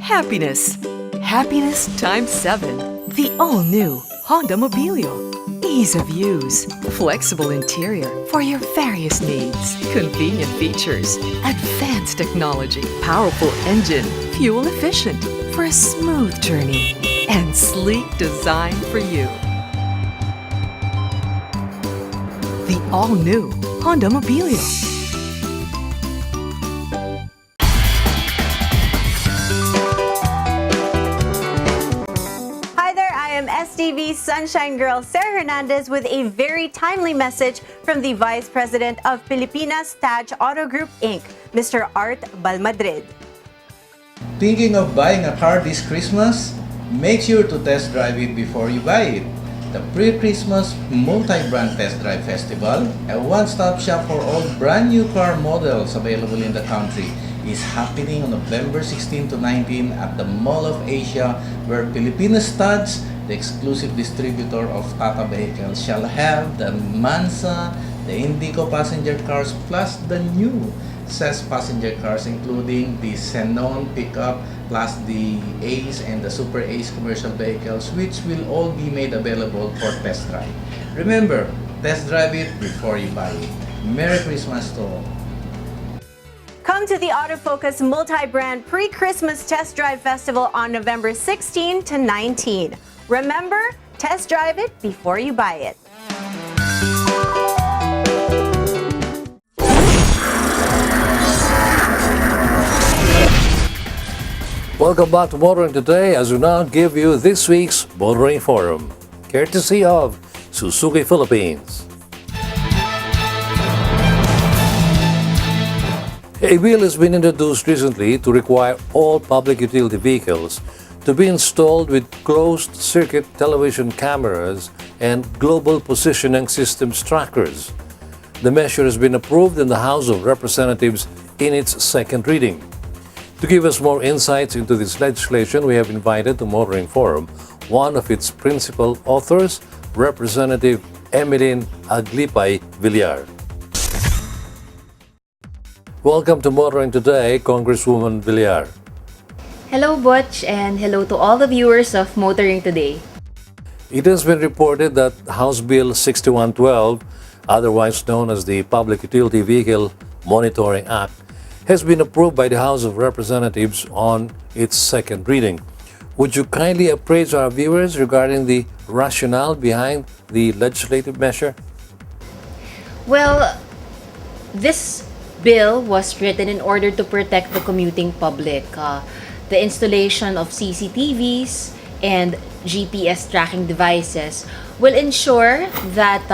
Happiness. Happiness times 7. The all-new Honda Mobilio. Ease of use. Flexible interior for your various needs. Convenient features. Advanced technology. Powerful engine. Fuel efficient for a smooth journey. And sleek design for you. The all-new Honda Mobilio. STV Sunshine Girl Sarah Hernandez with a very timely message from the Vice President of Pilipinas Taj Auto Group Inc., Mr. Art Balmadrid. Thinking of buying a car this Christmas? Make sure to test drive it before you buy it. The Pre-Christmas Multi-Brand Test Drive Festival, a one-stop shop for all brand new car models available in the country, is happening on November 16 to 19 at the Mall of Asia, where Pilipinas Taj, the exclusive distributor of Tata vehicles, shall have the Mansa, the Indigo passenger cars, plus the new CES passenger cars, including the Xenon pickup, plus the Ace and the Super Ace commercial vehicles, which will all be made available for test drive. Remember, test drive it before you buy it. Merry Christmas to all. Come to the Autofocus Multi-Brand Pre-Christmas Test Drive Festival on November 16 to 19. Remember, test drive it before you buy it. Welcome back to Motoring Today as we now give you this week's Motoring Forum, courtesy of Suzuki Philippines. A bill has been introduced recently to require all public utility vehicles to be installed with closed-circuit television cameras and global positioning systems trackers. The measure has been approved in the House of Representatives in its second reading. To give us more insights into this legislation, we have invited to Motoring Forum one of its principal authors, Representative Emeline Aglipay Villar. Welcome to Motoring Today, Congresswoman Villar. Hello, Butch, and hello to all the viewers of Motoring Today. It has been reported that House Bill 6112, otherwise known as the Public Utility Vehicle Monitoring Act, has been approved by the House of Representatives on its second reading. Would you kindly appraise our viewers regarding the rationale behind the legislative measure? Well, this bill was written in order to protect the commuting public. The installation of CCTVs and GPS tracking devices will ensure that,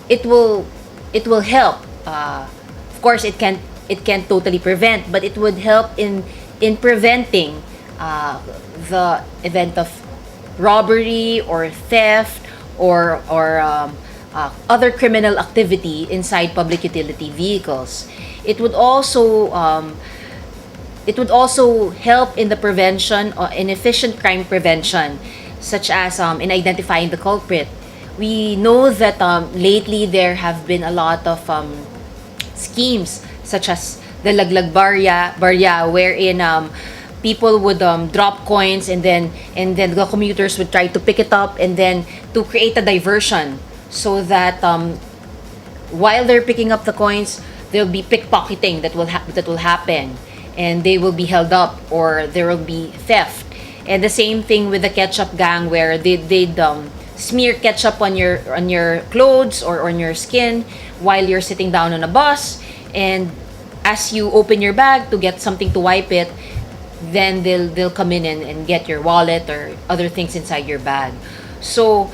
it will help. Of course, it can't totally prevent, but it would help in preventing the event of robbery or theft or other criminal activity inside public utility vehicles. It would also help in the prevention or in efficient crime prevention, such as in identifying the culprit. We know that lately there have been a lot of schemes such as the Laglag Barya, wherein people would drop coins and then the commuters would try to pick it up and then to create a diversion so that while they're picking up the coins, there'll be pickpocketing that will happen and they will be held up or there will be theft. And the same thing with the ketchup gang where they'd smear ketchup on your clothes or on your skin while you're sitting down on a bus, and as you open your bag to get something to wipe it, then they'll come in and get your wallet or other things inside your bag. So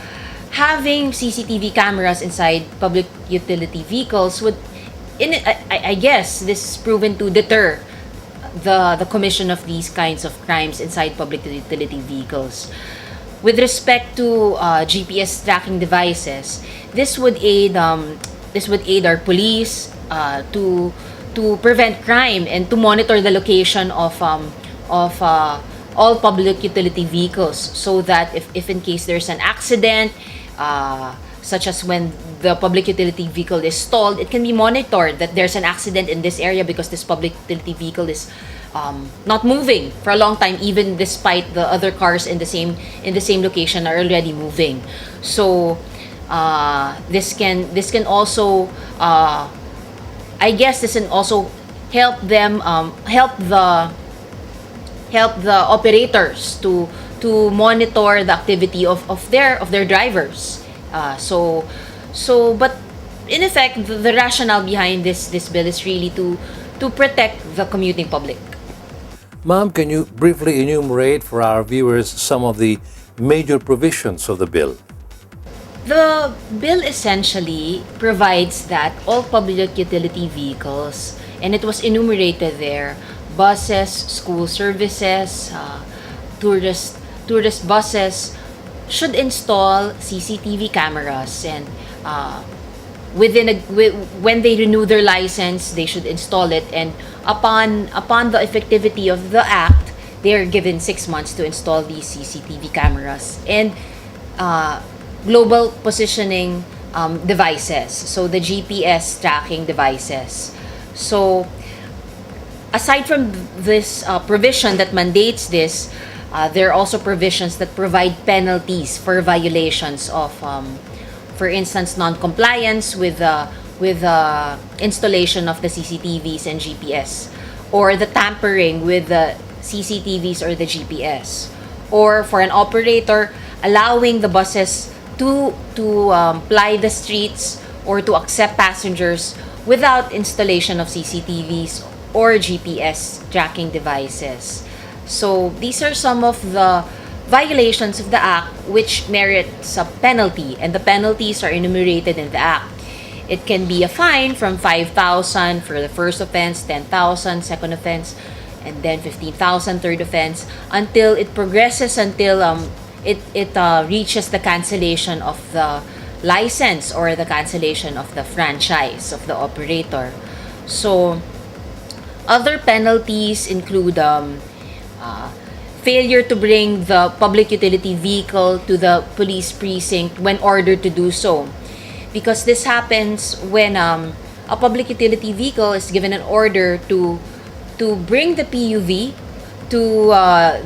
having CCTV cameras inside public utility vehicles would, I guess this is proven to deter the commission of these kinds of crimes inside public utility vehicles. With respect to GPS tracking devices, this would aid our police to prevent crime and to monitor the location of all public utility vehicles, so that if in case there's an accident, such as when the public utility vehicle is stalled, it can be monitored that there's an accident in this area because this public utility vehicle is not moving for a long time, even despite the other cars in the same location are already moving. So this can also I guess this can also help them help the operators to monitor the activity of their drivers. But in effect, the rationale behind this bill is really to protect the commuting public. Ma'am, can you briefly enumerate for our viewers some of the major provisions of the bill? The bill essentially provides that all public utility vehicles, and it was enumerated there, buses, school services, tourist buses, should install CCTV cameras, and when they renew their license, they should install it, and upon the effectivity of the act, they are given 6 months to install these CCTV cameras and global positioning devices, so the GPS tracking devices. So aside from this provision that mandates this, there are also provisions that provide penalties for violations of, for instance, non-compliance with the installation of the CCTVs and GPS, or the tampering with the CCTVs or the GPS, or for an operator allowing the buses to ply the streets or to accept passengers without installation of CCTVs or GPS tracking devices. So these are some of the violations of the Act which merits a penalty, and the penalties are enumerated in the Act. It can be a fine from 5,000 for the first offense, 10,000 second offense, and then 15,000 third offense, until it progresses until it reaches the cancellation of the license or the cancellation of the franchise of the operator. So other penalties include failure to bring the public utility vehicle to the police precinct when ordered to do so, because this happens when a public utility vehicle is given an order to bring the PUV to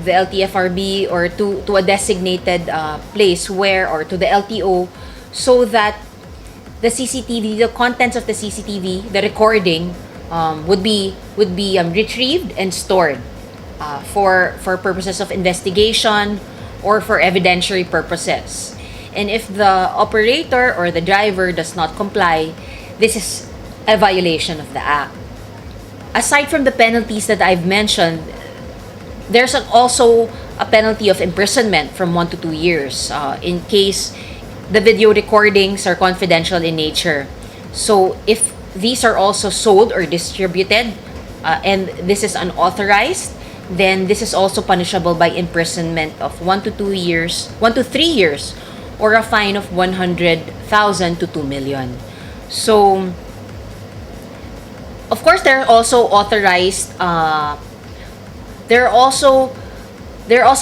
the LTFRB or to a designated place where, or to the LTO, so that the CCTV, the contents of the CCTV, the recording, would be retrieved and stored for purposes of investigation or for evidentiary purposes. And if the operator or the driver does not comply, this is a violation of the Act. Aside from the penalties that I've mentioned, there's also a penalty of imprisonment from 1 to 2 years in case the video recordings are confidential in nature. So if these are also sold or distributed and this is unauthorized, then this is also punishable by imprisonment of 1 to 3 years, or a fine of 100,000 to 2 million. So, of course, there are also authorized. There are also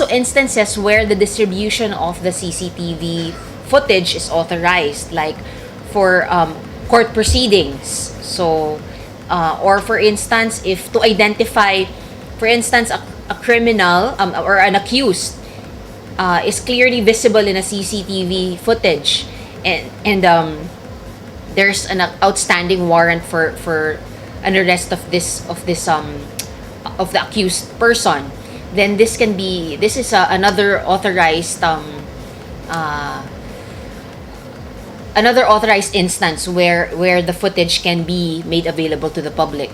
instances where the distribution of the CCTV footage is authorized, like for court proceedings. So, or for instance, if to identify, for instance, a criminal or an accused is clearly visible in a CCTV footage, and there's an outstanding warrant for an arrest of the accused person, then this is another authorized instance where the footage can be made available to the public.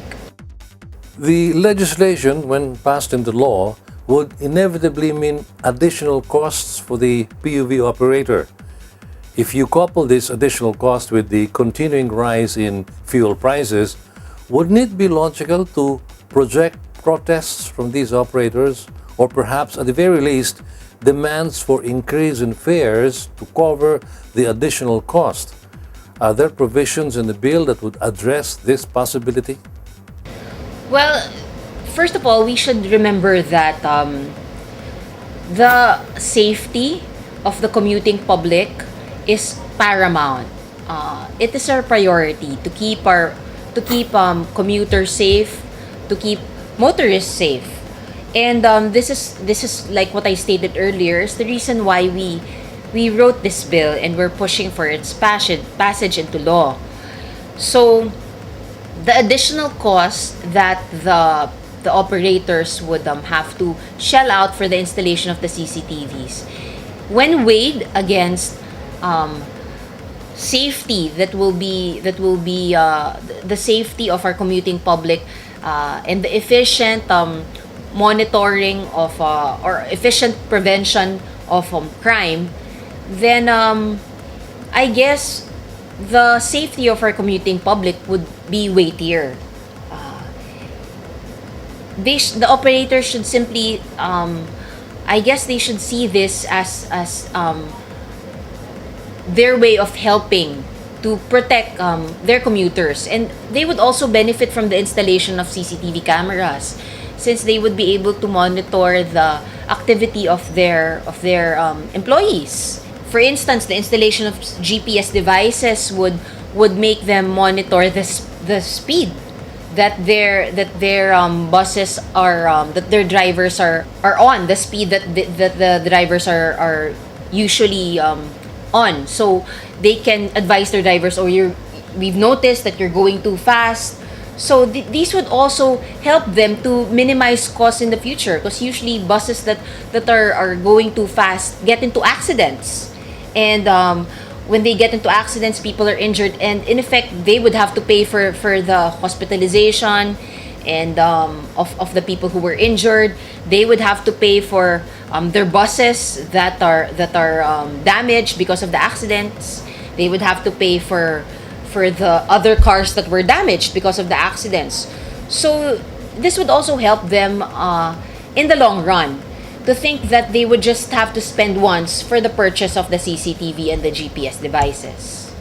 The legislation, when passed into law, would inevitably mean additional costs for the PUV operator. If you couple this additional cost with the continuing rise in fuel prices, wouldn't it be logical to project protests from these operators, or perhaps at the very least demands for increase in fares to cover the additional cost? Are there provisions in the bill that would address this possibility? Well, first of all, we should remember that the safety of the commuting public is paramount. It is our priority to keep commuters safe, to keep motorists safe, and this is like what I stated earlier, is the reason why we wrote this bill and we're pushing for its passage into law. So the additional cost that the operators would have to shell out for the installation of the CCTVs, when weighed against safety that will be the safety of our commuting public and the efficient monitoring of or efficient prevention crime, then I guess the safety of our commuting public would be weightier. The operators should simply, I guess they should see this as their way of helping to protect their commuters, and they would also benefit from the installation of CCTV cameras, since they would be able to monitor the activity of their employees. For instance, the installation of GPS devices would make them monitor the speed that their buses are that their drivers are on, the speed that the drivers are usually on, so they can advise their drivers, we've noticed that you're going too fast. So these would also help them to minimize costs in the future, because usually buses that are going too fast get into accidents, and when they get into accidents, people are injured, and in effect they would have to pay for the hospitalization and of the people who were injured. They would have to pay for their buses that are damaged because of the accidents. They would have to pay for the other cars that were damaged because of the accidents. So this would also help them in the long run, to think that they would just have to spend once for the purchase of the CCTV and the GPS devices.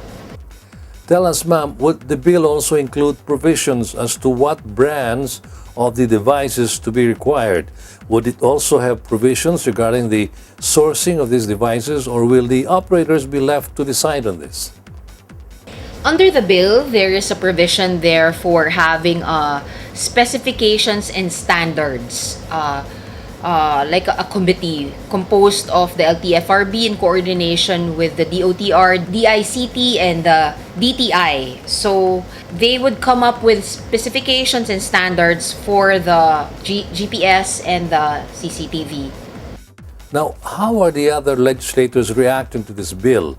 Tell us, ma'am, would the bill also include provisions as to what brands of the devices to be required? Would it also have provisions regarding the sourcing of these devices, or will the operators be left to decide on this? Under the bill, there is a provision there for having specifications and standards, like a committee composed of the LTFRB in coordination with the DOTR, DICT, and the DTI. So they would come up with specifications and standards for the GPS and the CCTV. Now, how are the other legislators reacting to this bill?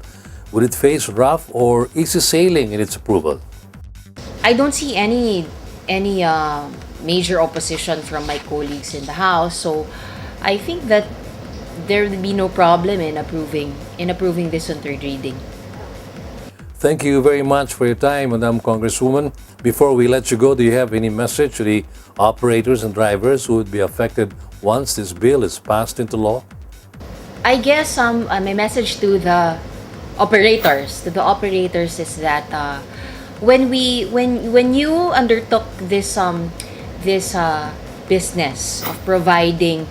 Would it face rough or easy sailing in its approval? I don't see any major opposition from my colleagues in the House, so I think that there will be no problem in approving this on third reading. Thank you very much for your time, Madam Congresswoman. Before we let you go, do you have any message to the operators and drivers who would be affected once this bill is passed into law? I guess my message to the operators is that when you undertook this business of providing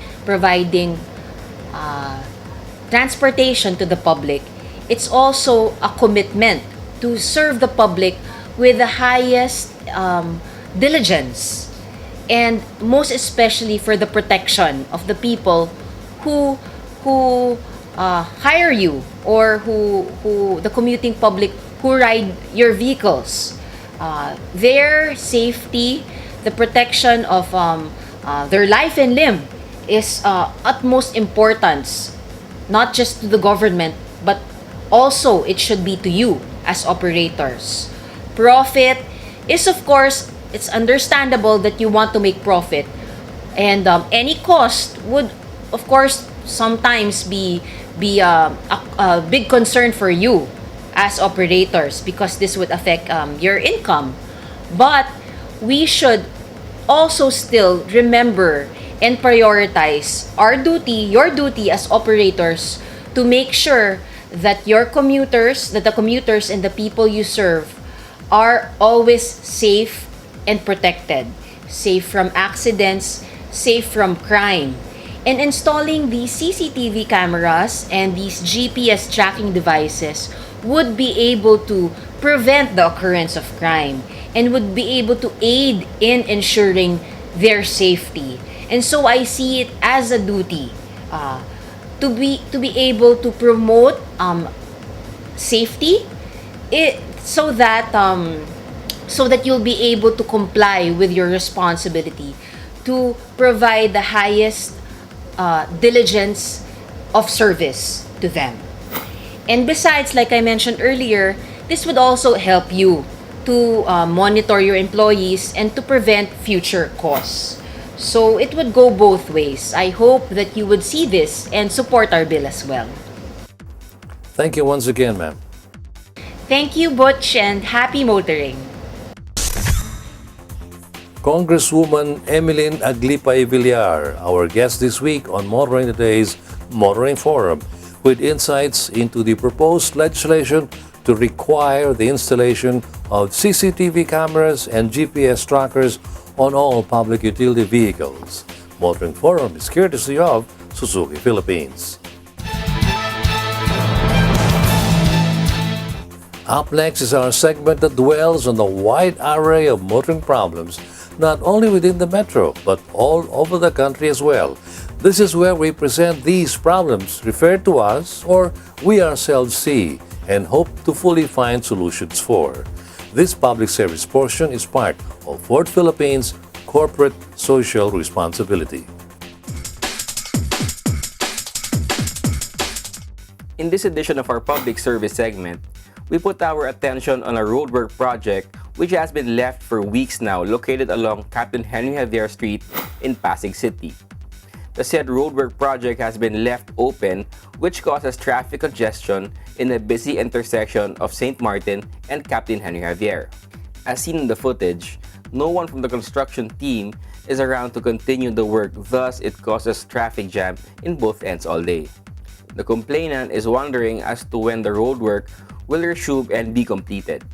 transportation to the public, it's also a commitment to serve the public with the highest diligence, and most especially for the protection of the people who hire you, or who the commuting public who ride your vehicles. Their safety, the protection of their life and limb is utmost importance, not just to the government, but also it should be to you as operators. Profit is, of course, it's understandable that you want to make profit, and any cost would, of course, sometimes be a big concern for you as operators, because this would affect your income. But we should also still remember and prioritize our duty, your duty as operators, to make sure that the commuters and the people you serve are always safe and protected, safe from accidents, safe from crime. And installing these CCTV cameras and these GPS tracking devices would be able to prevent the occurrence of crime and would be able to aid in ensuring their safety. And so I see it as a duty to be able to promote safety, so that you'll be able to comply with your responsibility to provide the highest diligence of service to them. And besides, like I mentioned earlier, this would also help you to monitor your employees and to prevent future costs. So it would go both ways. I hope that you would see this and support our bill as well. Thank you once again, ma'am. Thank you, Butch, and happy motoring. Congresswoman Emeline Aglipay-Villar, our guest this week on Motoring Today's Motoring Forum, with insights into the proposed legislation to require the installation of CCTV cameras and GPS trackers on all public utility vehicles. Motoring Forum is courtesy of Suzuki Philippines. Up next is our segment that dwells on the wide array of motoring problems, not only within the metro, but all over the country as well. This is where we present these problems referred to us or we ourselves see and hope to fully find solutions for. This public service portion is part of Ford Philippines' corporate social responsibility. In this edition of our public service segment, we put our attention on a roadwork project which has been left for weeks now, located along Captain Henry Javier Street in Pasig City. The said roadwork project has been left open, which causes traffic congestion in a busy intersection of St. Martin and Captain Henry Javier. As seen in the footage, no one from the construction team is around to continue the work, thus it causes traffic jam in both ends all day. The complainant is wondering as to when the roadwork will resume and be completed.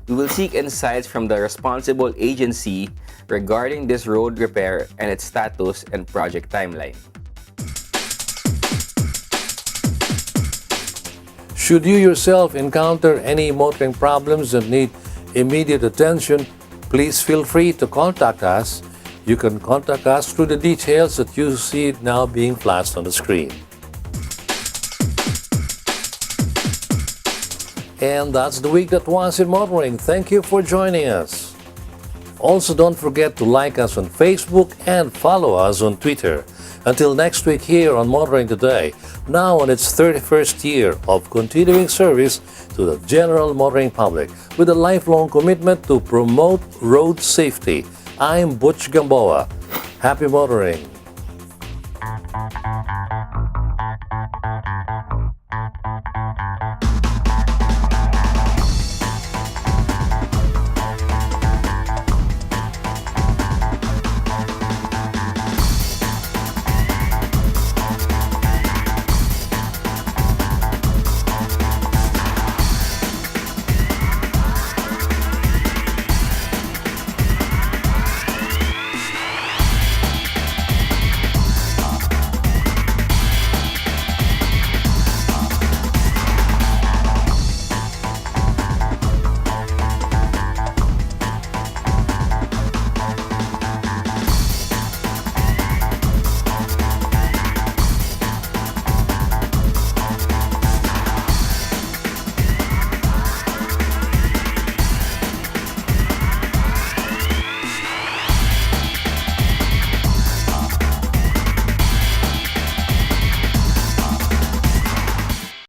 We will seek insights from the responsible agency regarding this road repair and its status and project timeline. Should you yourself encounter any motoring problems that need immediate attention, please feel free to contact us. You can contact us through the details that you see now being flashed on the screen. And that's the week that was in motoring. Thank you for joining us. Also, don't forget to like us on Facebook and follow us on Twitter. Until next week here on Motoring Today, now on its 31st year of continuing service to the general motoring public with a lifelong commitment to promote road safety. I'm Butch Gamboa. Happy motoring.